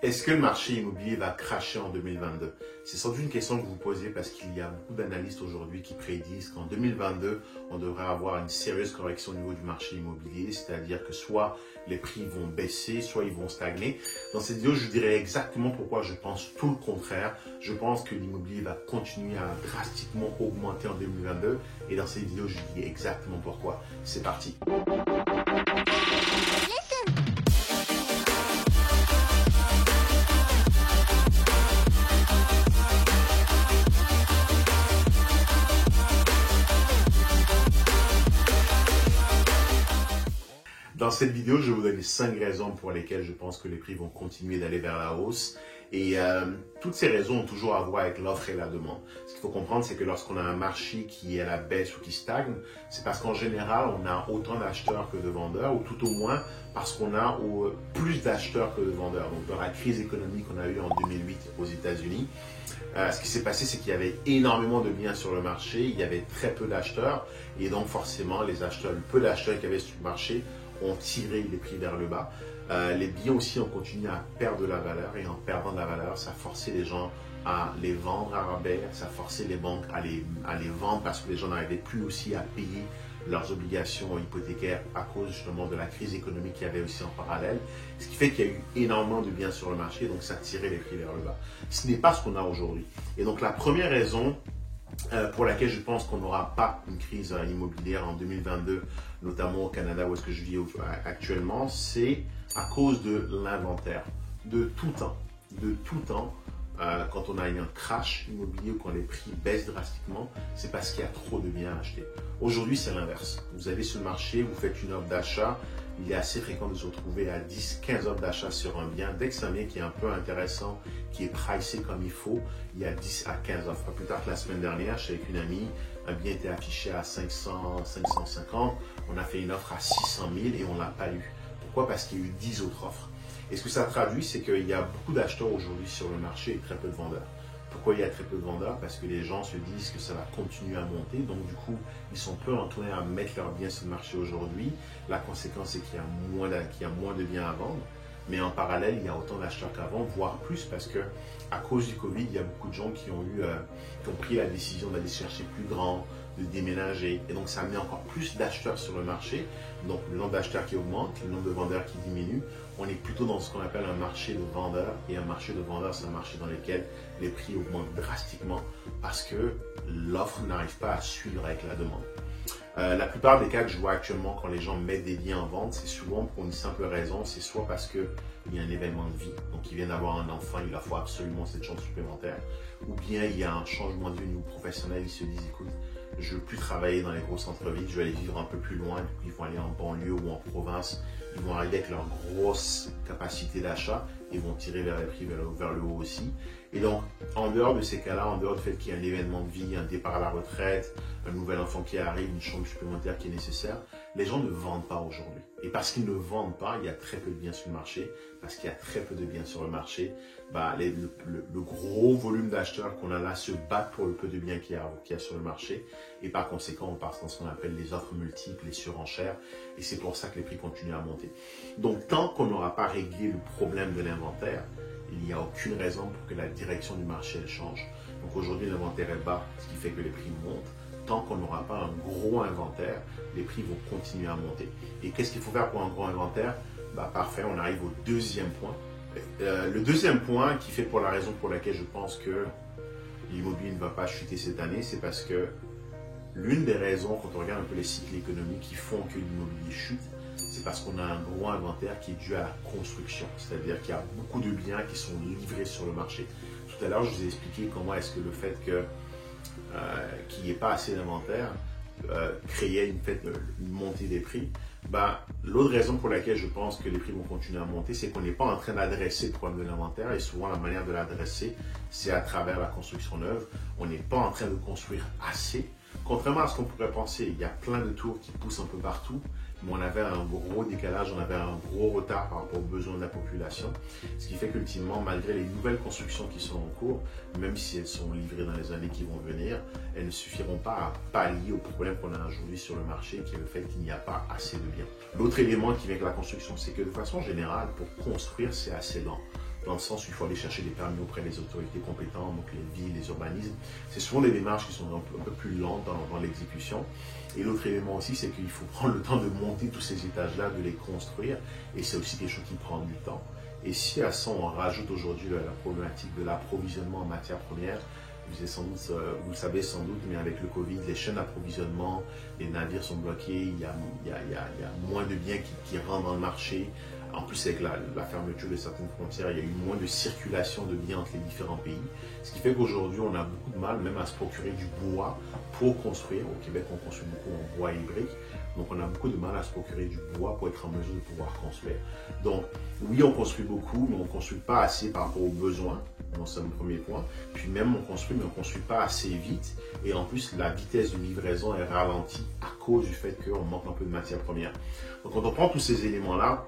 Est-ce que le marché immobilier va cracher en 2022? C'est sans doute une question que vous vous posez parce qu'il y a beaucoup d'analystes aujourd'hui qui prédisent qu'en 2022, on devrait avoir une sérieuse correction au niveau du marché immobilier, c'est-à-dire que soit les prix vont baisser, soit ils vont stagner. Dans cette vidéo, je vous dirai exactement pourquoi je pense tout le contraire. Je pense que l'immobilier va continuer à drastiquement augmenter en 2022 et dans cette vidéo, je vous dis exactement pourquoi. C'est parti. Dans cette vidéo, je vais vous donner 5 raisons pour lesquelles je pense que les prix vont continuer d'aller vers la hausse. Et toutes ces raisons ont toujours à voir avec l'offre et la demande. Ce qu'il faut comprendre, c'est que lorsqu'on a un marché qui est à la baisse ou qui stagne, c'est parce qu'en général, on a autant d'acheteurs que de vendeurs, ou tout au moins parce qu'on a plus d'acheteurs que de vendeurs. Donc, dans la crise économique qu'on a eue en 2008 aux États-Unis, ce qui s'est passé, c'est qu'il y avait énormément de biens sur le marché, il y avait très peu d'acheteurs, et donc forcément, les acheteurs, le peu d'acheteurs qu'il y avait sur le marché, ont tiré les prix vers le bas. Les biens aussi ont continué à perdre de la valeur et en perdant de la valeur, ça forçait les gens à les vendre à rabais, ça forçait les banques à les vendre parce que les gens n'arrivaient plus aussi à payer leurs obligations hypothécaires à cause justement de la crise économique qu'il y avait aussi en parallèle. Ce qui fait qu'il y a eu énormément de biens sur le marché, donc ça tirait les prix vers le bas. Ce n'est pas ce qu'on a aujourd'hui. Et donc la première raison pour laquelle je pense qu'on n'aura pas une crise immobilière en 2022, notamment au Canada où est-ce que je vis actuellement, c'est à cause de l'inventaire. De tout temps, quand on a un crash immobilier ou quand les prix baissent drastiquement, c'est parce qu'il y a trop de biens à acheter. Aujourd'hui, c'est l'inverse. Vous allez sur le marché, vous faites une offre d'achat, il est assez fréquent de se retrouver à 10-15 offres d'achat sur un bien. Dès que c'est un bien qui est un peu intéressant, qui est pricé comme il faut, il y a 10 à 15 offres. Pas plus tard que la semaine dernière, je suis avec une amie, un bien était affiché à 500, 550, on a fait une offre à 600 000 et on ne l'a pas eu. Pourquoi? Parce qu'il y a eu 10 autres offres. Et ce que ça traduit, c'est qu'il y a beaucoup d'acheteurs aujourd'hui sur le marché et très peu de vendeurs. Pourquoi il y a très peu de vendeurs? Parce que les gens se disent que ça va continuer à monter. Donc du coup, ils sont peu enclins à mettre leurs biens sur le marché aujourd'hui. La conséquence, c'est qu'il y a moins de biens à vendre. Mais en parallèle, il y a autant d'acheteurs qu'avant, voire plus, parce que à cause du Covid, il y a beaucoup de gens qui ont pris la décision d'aller chercher plus grand, de déménager. Et donc, ça met encore plus d'acheteurs sur le marché. Donc, le nombre d'acheteurs qui augmente, le nombre de vendeurs qui diminue. On est plutôt dans ce qu'on appelle un marché de vendeurs. Et un marché de vendeurs, c'est un marché dans lequel les prix augmentent drastiquement parce que l'offre n'arrive pas à suivre avec la demande. La plupart des cas que je vois actuellement quand les gens mettent des biens en vente, c'est souvent pour une simple raison, c'est soit parce qu'il y a un événement de vie, donc ils viennent d'avoir un enfant, il leur faut absolument cette chance supplémentaire, ou bien il y a un changement de vie au niveau professionnel, ils se disent écoute, je ne veux plus travailler dans les gros centres-villes, je vais aller vivre un peu plus loin, du coup ils vont aller en banlieue ou en province, ils vont arriver avec leur grosse capacité d'achat et vont tirer vers les prix vers le haut aussi. Et donc, en dehors de ces cas-là, en dehors du fait qu'il y a un événement de vie, un départ à la retraite, un nouvel enfant qui arrive, une chambre supplémentaire qui est nécessaire, les gens ne vendent pas aujourd'hui. Et parce qu'ils ne vendent pas, il y a très peu de biens sur le marché. Parce qu'il y a très peu de biens sur le marché, le gros volume d'acheteurs qu'on a là se battent pour le peu de biens qu'il y a sur le marché. Et par conséquent, on passe dans ce qu'on appelle les offres multiples, les surenchères. Et c'est pour ça que les prix continuent à monter. Donc, tant qu'on n'aura pas réglé le problème de l'inventaire, il n'y a aucune raison pour que la direction du marché elle change. Donc aujourd'hui, l'inventaire est bas, ce qui fait que les prix montent. Tant qu'on n'aura pas un gros inventaire, les prix vont continuer à monter. Et qu'est-ce qu'il faut faire pour un gros inventaire? Parfait, on arrive au deuxième point. Le deuxième point qui fait pour la raison pour laquelle je pense que l'immobilier ne va pas chuter cette année, c'est parce que l'une des raisons, quand on regarde un peu les cycles économiques qui font que l'immobilier chute, c'est parce qu'on a un gros inventaire qui est dû à la construction. C'est-à-dire qu'il y a beaucoup de biens qui sont livrés sur le marché. Tout à l'heure, je vous ai expliqué comment est-ce que le fait qu'il n'y ait pas assez d'inventaire créait une montée des prix. L'autre raison pour laquelle je pense que les prix vont continuer à monter, c'est qu'on n'est pas en train d'adresser le problème de l'inventaire et souvent la manière de l'adresser, c'est à travers la construction neuve. On n'est pas en train de construire assez. Contrairement à ce qu'on pourrait penser, il y a plein de tours qui poussent un peu partout, mais on avait un gros décalage, on avait un gros retard par rapport aux besoins de la population. Ce qui fait qu'ultimement, malgré les nouvelles constructions qui sont en cours, même si elles sont livrées dans les années qui vont venir, elles ne suffiront pas à pallier au problème qu'on a aujourd'hui sur le marché, qui est le fait qu'il n'y a pas assez de biens. L'autre élément qui vient avec la construction, c'est que de façon générale, pour construire, c'est assez lent. dans le sens où il faut aller chercher des permis auprès des autorités compétentes, donc les villes, les urbanismes. C'est souvent des démarches qui sont un peu plus lentes dans l'exécution. Et l'autre élément aussi, c'est qu'il faut prendre le temps de monter tous ces étages-là, de les construire, et c'est aussi quelque chose qui prend du temps. Et si à ça, on rajoute aujourd'hui la problématique de l'approvisionnement en matières premières, vous le savez sans doute, mais avec le Covid, les chaînes d'approvisionnement, les navires sont bloqués, il y a moins de biens qui rentrent dans le marché. En plus, avec la fermeture de certaines frontières, il y a eu moins de circulation de biens entre les différents pays. Ce qui fait qu'aujourd'hui, on a beaucoup de mal même à se procurer du bois pour construire. Au Québec, on construit beaucoup en bois et briques. Donc, on a beaucoup de mal à se procurer du bois pour être en mesure de pouvoir construire. Donc, oui, on construit beaucoup, mais on ne construit pas assez par rapport aux besoins. Donc, c'est mon premier point. Puis même, on construit, mais on ne construit pas assez vite. Et en plus, la vitesse de livraison est ralentie à cause du fait qu'on manque un peu de matières premières. Donc, quand on prend tous ces éléments-là,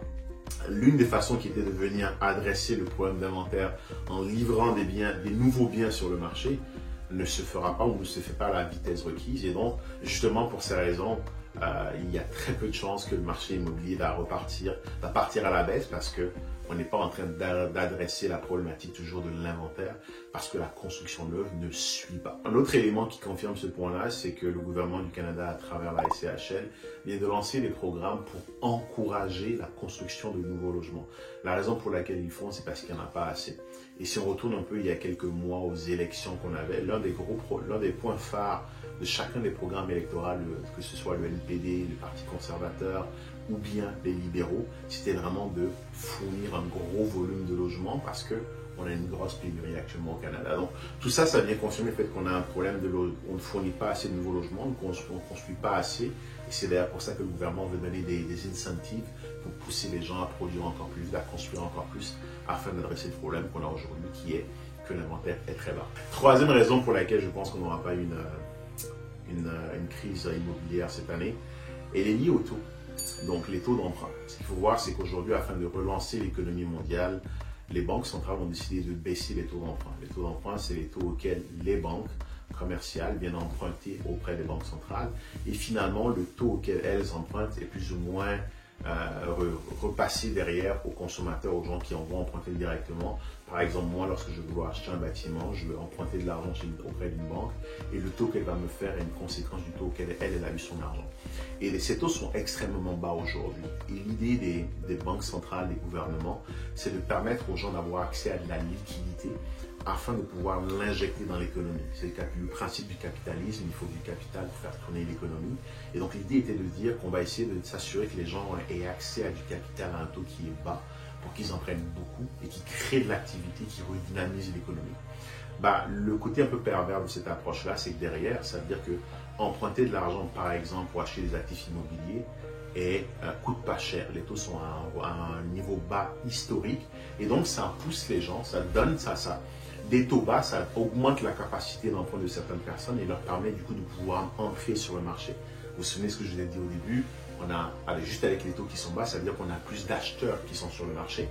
l'une des façons qui était de venir adresser le problème d'inventaire en livrant des nouveaux biens sur le marché ne se fera pas ou ne se fait pas à la vitesse requise. Et donc, justement pour ces raisons, il y a très peu de chances que le marché immobilier va partir à la baisse parce que on n'est pas en train d'adresser la problématique toujours de l'inventaire parce que la construction neuve ne suit pas. Un autre élément qui confirme ce point-là, c'est que le gouvernement du Canada, à travers la SCHL, vient de lancer des programmes pour encourager la construction de nouveaux logements. La raison pour laquelle ils font, c'est parce qu'il n'y en a pas assez. Et si on retourne un peu il y a quelques mois aux élections qu'on avait, l'un des points phares de chacun des programmes électoraux, que ce soit le NPD, le Parti conservateur ou bien les libéraux, c'était vraiment de fournir un gros volume de logements parce qu'on a une grosse pénurie actuellement au Canada. Donc tout ça, ça vient confirmer le fait qu'on a un problème on ne fournit pas assez de nouveaux logements, on ne construit pas assez. Et c'est d'ailleurs pour ça que le gouvernement veut donner des incentives pour pousser les gens à produire encore plus, à construire encore plus, afin d'adresser le problème qu'on a aujourd'hui, qui est que l'inventaire est très bas. Troisième raison pour laquelle je pense qu'on n'aura pas une crise immobilière cette année, elle est liée au taux. Donc les taux d'emprunt. Ce qu'il faut voir, c'est qu'aujourd'hui, afin de relancer l'économie mondiale, les banques centrales ont décidé de baisser les taux d'emprunt. Les taux d'emprunt, c'est les taux auxquels les banques commerciales viennent emprunter auprès des banques centrales. Et finalement, le taux auquel elles empruntent est plus ou moins repasser derrière aux consommateurs, aux gens qui en vont emprunter directement. Par exemple, moi, lorsque je veux acheter un bâtiment, je veux emprunter de l'argent auprès d'une banque et le taux qu'elle va me faire est une conséquence du taux auquel elle a eu son argent. Et ces taux sont extrêmement bas aujourd'hui. Et l'idée des banques centrales, des gouvernements, c'est de permettre aux gens d'avoir accès à de la liquidité afin de pouvoir l'injecter dans l'économie. C'est le principe du capitalisme, il faut du capital pour faire tourner l'économie. Et donc l'idée était de dire qu'on va essayer de s'assurer que les gens aient accès à du capital à un taux qui est bas pour qu'ils en prennent beaucoup et qui créent de l'activité, qui redynamise l'économie. Le côté un peu pervers de cette approche-là, c'est que derrière, ça veut dire que emprunter de l'argent, par exemple, pour acheter des actifs immobiliers, coûte pas cher. Les taux sont à un niveau bas historique et donc ça pousse les gens, ça donne ça. Des taux bas, ça augmente la capacité d'emprunt de certaines personnes et leur permet du coup de pouvoir entrer sur le marché. Vous vous souvenez ce que je vous ai dit au début, juste avec les taux qui sont bas, ça veut dire qu'on a plus d'acheteurs qui sont sur le marché.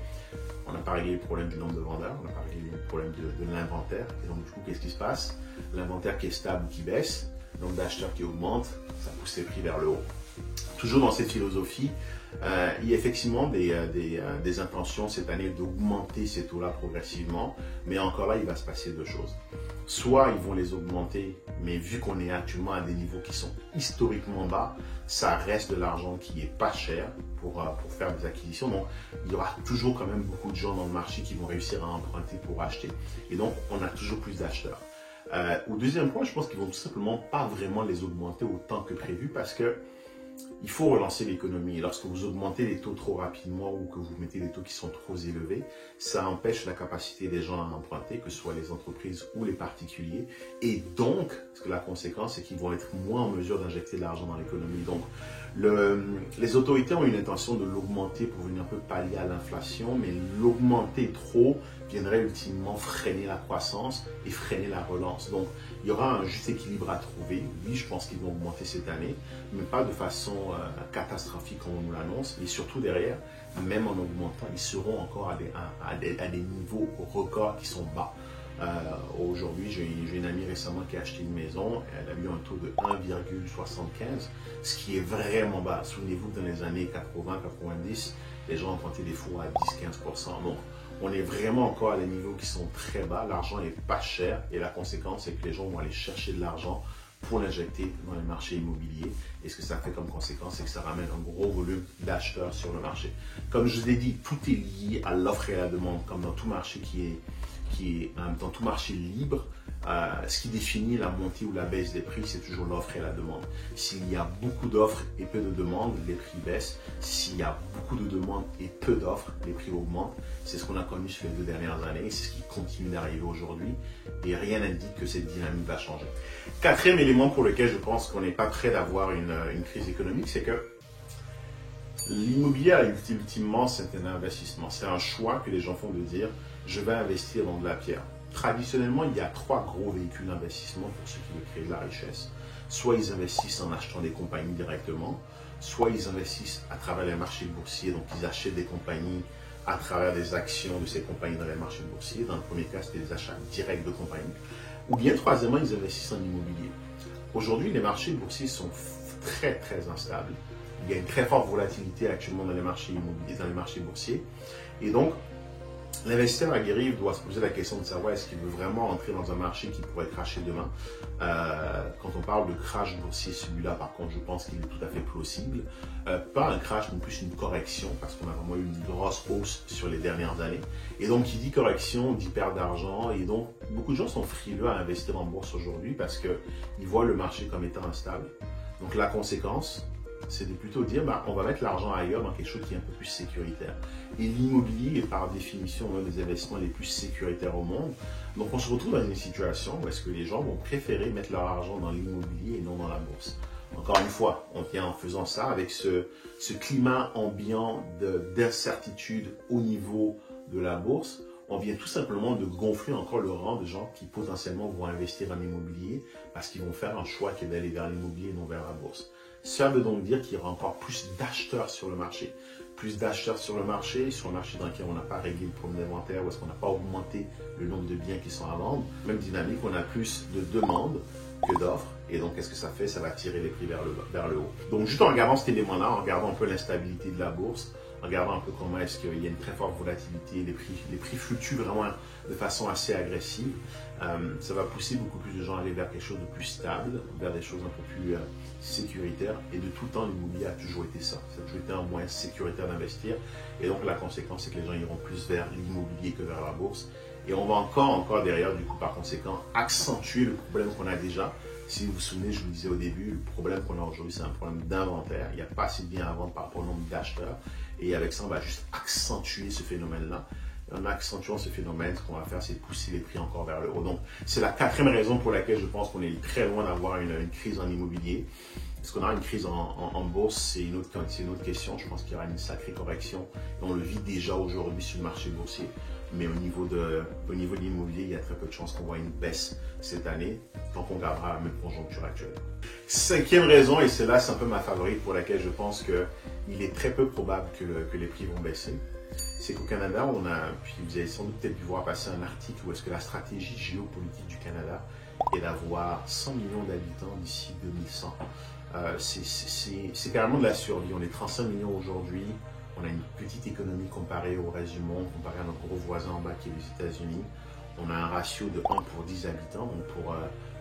On n'a pas réglé le problème du nombre de vendeurs, on n'a pas réglé le problème de l'inventaire. Et donc du coup, qu'est-ce qui se passe? L'inventaire qui est stable ou qui baisse, le nombre d'acheteurs qui augmente, ça pousse les prix vers le haut. Toujours dans cette philosophie, il y a effectivement des intentions cette année d'augmenter ces taux-là progressivement, mais encore là, il va se passer deux choses. Soit ils vont les augmenter, mais vu qu'on est actuellement à des niveaux qui sont historiquement bas, ça reste de l'argent qui est pas cher pour faire des acquisitions. Donc, il y aura toujours quand même beaucoup de gens dans le marché qui vont réussir à emprunter pour acheter. Et donc, on a toujours plus d'acheteurs. Au deuxième point, je pense qu'ils vont tout simplement pas vraiment les augmenter autant que prévu parce que il faut relancer l'économie. Et lorsque vous augmentez les taux trop rapidement ou que vous mettez des taux qui sont trop élevés, ça empêche la capacité des gens à emprunter, que ce soit les entreprises ou les particuliers. Et donc, la conséquence, c'est qu'ils vont être moins en mesure d'injecter de l'argent dans l'économie. Donc, les autorités ont une intention de l'augmenter pour venir un peu pallier à l'inflation, mais l'augmenter trop viendrait ultimement freiner la croissance et freiner la relance. Donc, il y aura un juste équilibre à trouver. Oui, je pense qu'ils vont augmenter cette année, mais pas de façon catastrophique comme on nous l'annonce. Et surtout derrière, même en augmentant, ils seront encore à des niveaux records qui sont bas. Aujourd'hui, j'ai une amie récemment qui a acheté une maison, elle a eu un taux de 1,75, ce qui est vraiment bas. Souvenez-vous que dans les années 80-90, les gens empruntaient des fonds à 10-15%. Donc, On est vraiment encore à des niveaux qui sont très bas, l'argent n'est pas cher et la conséquence c'est que les gens vont aller chercher de l'argent pour l'injecter dans les marchés immobiliers. Et ce que ça fait comme conséquence, c'est que ça ramène un gros volume d'acheteurs sur le marché. Comme je vous ai dit, tout est lié à l'offre et à la demande, comme dans tout marché dans tout marché libre. Ce qui définit la montée ou la baisse des prix, c'est toujours l'offre et la demande. S'il y a beaucoup d'offres et peu de demandes, les prix baissent. S'il y a beaucoup de demandes et peu d'offres, les prix augmentent. C'est ce qu'on a connu sur les 2 dernières années. C'est ce qui continue d'arriver aujourd'hui. Et rien n'indique que cette dynamique va changer. Quatrième élément pour lequel je pense qu'on n'est pas prêt d'avoir une crise économique, c'est que l'immobilier, ultimement, c'est un investissement. C'est un choix que les gens font de dire, je vais investir dans de la pierre. Traditionnellement, il y a 3 gros véhicules d'investissement pour ceux qui veulent créer de la richesse. Soit ils investissent en achetant des compagnies directement, soit ils investissent à travers les marchés boursiers, donc ils achètent des compagnies à travers des actions de ces compagnies dans les marchés boursiers. Dans le premier cas, c'était des achats directs de compagnies. Ou bien, troisièmement, ils investissent en immobilier. Aujourd'hui, les marchés boursiers sont très, très instables. Il y a une très forte volatilité actuellement dans les marchés immobiliers, dans les marchés boursiers. Et donc, l'investisseur aguerri doit se poser la question de savoir est-ce qu'il veut vraiment entrer dans un marché qui pourrait crasher demain. Quand on parle de crash boursier, celui-là, par contre, je pense qu'il est tout à fait plausible. Pas un crash, mais plus une correction, parce qu'on a vraiment eu une grosse hausse sur les dernières années. Et donc, qui dit correction, dit perte d'argent. Et donc, beaucoup de gens sont frileux à investir en bourse aujourd'hui parce qu'ils voient le marché comme étant instable. Donc, la conséquence, c'est de plutôt dire, on va mettre l'argent ailleurs dans quelque chose qui est un peu plus sécuritaire. Et l'immobilier est par définition l'un des investissements les plus sécuritaires au monde. Donc on se retrouve dans une situation où est-ce que les gens vont préférer mettre leur argent dans l'immobilier et non dans la bourse. Encore une fois, on vient en faisant ça avec ce climat ambiant d'incertitude au niveau de la bourse. On vient tout simplement de gonfler encore le rang de gens qui potentiellement vont investir en immobilier parce qu'ils vont faire un choix qui est d'aller vers l'immobilier et non vers la bourse. Ça veut donc dire qu'il y aura encore plus d'acheteurs sur le marché. Plus d'acheteurs sur le marché dans lequel on n'a pas réglé le problème d'inventaire, ou est-ce qu'on n'a pas augmenté le nombre de biens qui sont à vendre. Même dynamique, on a plus de demandes que d'offres. Et donc, qu'est-ce que ça fait? Ça va tirer les prix vers le haut. Donc, juste en regardant cet élément-là, en regardant un peu l'instabilité de la bourse, en regardant un peu comment est-ce qu'il y a une très forte volatilité, les prix fluctuent vraiment de façon assez agressive, ça va pousser beaucoup plus de gens à aller vers quelque chose de plus stable, vers des choses un peu plus sécuritaires. Et de tout temps, l'immobilier a toujours été ça. Ça a toujours été un moyen sécuritaire d'investir. Et donc, la conséquence, c'est que les gens iront plus vers l'immobilier que vers la bourse. Et on va encore derrière, du coup, par conséquent, accentuer le problème qu'on a déjà. Si vous vous souvenez, je vous le disais au début, le problème qu'on a aujourd'hui, c'est un problème d'inventaire. Il n'y a pas assez de biens à vendre par rapport au nombre d'acheteurs. Et avec ça, on va juste accentuer ce phénomène-là. En accentuant ce phénomène, ce qu'on va faire, c'est pousser les prix encore vers le haut. Donc, c'est la 4e raison pour laquelle je pense qu'on est très loin d'avoir une crise en immobilier. Est-ce qu'on aura une crise en bourse? C'est une autre question. Je pense qu'il y aura une sacrée correction. Et on le vit déjà aujourd'hui sur le marché boursier. Mais au niveau de l'immobilier, il y a très peu de chances qu'on voit une baisse cette année, tant qu'on gardera la même conjoncture actuelle. 5e raison, et celle-là, c'est un peu ma favorite pour laquelle je pense qu'il est très peu probable que les prix vont baisser. C'est qu'au Canada, puis vous avez sans doute peut-être dû voir passer un article où est-ce que la stratégie géopolitique du Canada est d'avoir 100 millions d'habitants d'ici 2100. C'est carrément de la survie. On est 35 millions aujourd'hui. On a une petite économie comparée au reste du monde, comparée à notre gros voisin en bas qui est les États-Unis. On a un ratio de 1 pour 10 habitants. Donc pour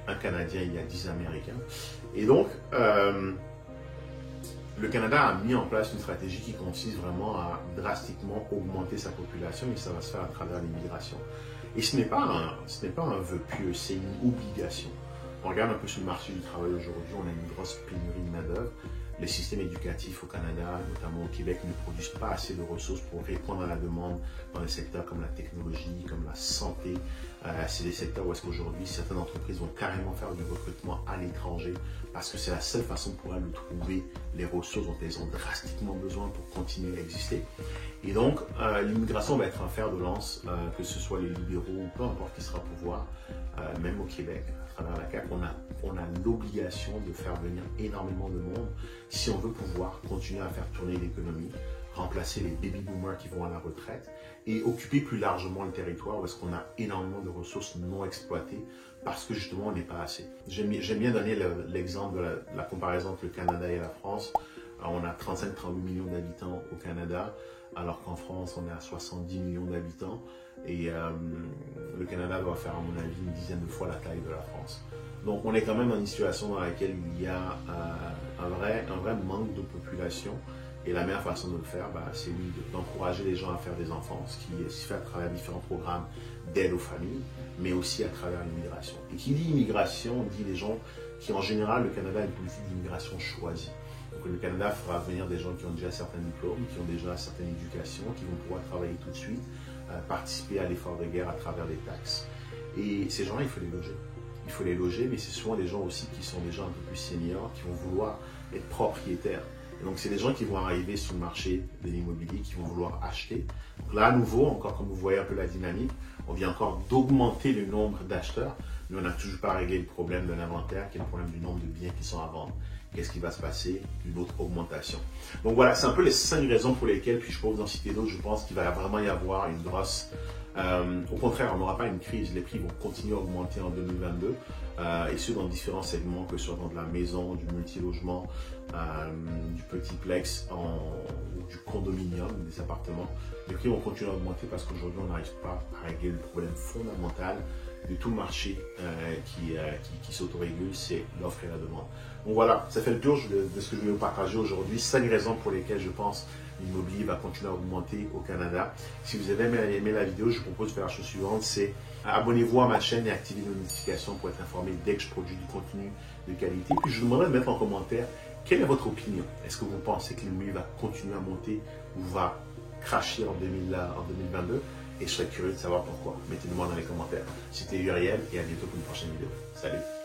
un Canadien, il y a 10 Américains. Et donc, le Canada a mis en place une stratégie qui consiste vraiment à drastiquement augmenter sa population, et ça va se faire à travers l'immigration. Et ce n'est pas un vœu pieux, c'est une obligation. On regarde un peu sur le marché du travail aujourd'hui, on a une grosse pénurie de main-d'œuvre. Les systèmes éducatifs au Canada, notamment au Québec, ne produisent pas assez de ressources pour répondre à la demande dans des secteurs comme la technologie, comme la santé. C'est des secteurs où est-ce qu'aujourd'hui, certaines entreprises vont carrément faire du recrutement à l'étranger parce que c'est la seule façon pour elles de trouver les ressources dont elles ont drastiquement besoin pour continuer à exister. Et donc, l'immigration va être un fer de lance, que ce soit les libéraux ou peu importe qui sera au pouvoir, même au Québec. À travers la CAQ, on a l'obligation de faire venir énormément de monde si on veut pouvoir continuer à faire tourner l'économie, remplacer les baby boomers qui vont à la retraite et occuper plus largement le territoire où est-ce qu'on a énormément de ressources non exploitées parce que justement on n'est pas assez. J'aime bien donner l'exemple de la comparaison entre le Canada et la France. On a 35-38 millions d'habitants au Canada. alors qu'en France, on est à 70 millions d'habitants. Et le Canada doit faire, à mon avis, une dizaine de fois la taille de la France. Donc, on est quand même dans une situation dans laquelle il y a un vrai manque de population. Et la meilleure façon de le faire, c'est oui, d'encourager les gens à faire des enfants, ce qui se fait à travers différents programmes d'aide aux familles, mais aussi à travers l'immigration. Et qui dit immigration, dit les gens qui, en général, le Canada a une politique d'immigration choisie. Donc le Canada fera venir des gens qui ont déjà certains diplômes, qui ont déjà certaine éducation, qui vont pouvoir travailler tout de suite, participer à l'effort de guerre à travers des taxes. Et ces gens-là, il faut les loger. Il faut les loger, mais c'est souvent des gens aussi qui sont déjà un peu plus seniors, qui vont vouloir être propriétaires. Et donc, c'est des gens qui vont arriver sur le marché de l'immobilier, qui vont vouloir acheter. Donc là, à nouveau, encore comme vous voyez un peu la dynamique, on vient encore d'augmenter le nombre d'acheteurs, mais on n'a toujours pas réglé le problème de l'inventaire, qui est le problème du nombre de biens qui sont à vendre. Qu'est-ce qui va se passer? Une autre augmentation. Donc voilà, c'est un peu les 5 raisons pour lesquelles, puis je peux vous en citer d'autres, je pense qu'il va vraiment y avoir une grosse... au contraire, on n'aura pas une crise, les prix vont continuer à augmenter en 2022, et ce dans différents segments, que ce soit dans de la maison, du multilogement, du petit plex ou du condominium, des appartements. Les prix vont continuer à augmenter parce qu'aujourd'hui, on n'arrive pas à régler le problème fondamental de tout le marché qui s'autorégule, c'est l'offre et la demande. Donc voilà, ça fait le tour de ce que je vais vous partager aujourd'hui. 5 raisons pour lesquelles je pense l'immobilier va continuer à augmenter au Canada. Si vous avez aimé la vidéo, je vous propose de faire la chose suivante, c'est abonnez-vous à ma chaîne et activez les notifications pour être informé dès que je produis du contenu de qualité. Puis je vous demanderai de mettre en commentaire quelle est votre opinion. Est-ce que vous pensez que l'immobilier va continuer à monter ou va cracher en 2022? Et je serais curieux de savoir pourquoi. Mettez-le moi dans les commentaires. C'était Uriel et à bientôt pour une prochaine vidéo. Salut!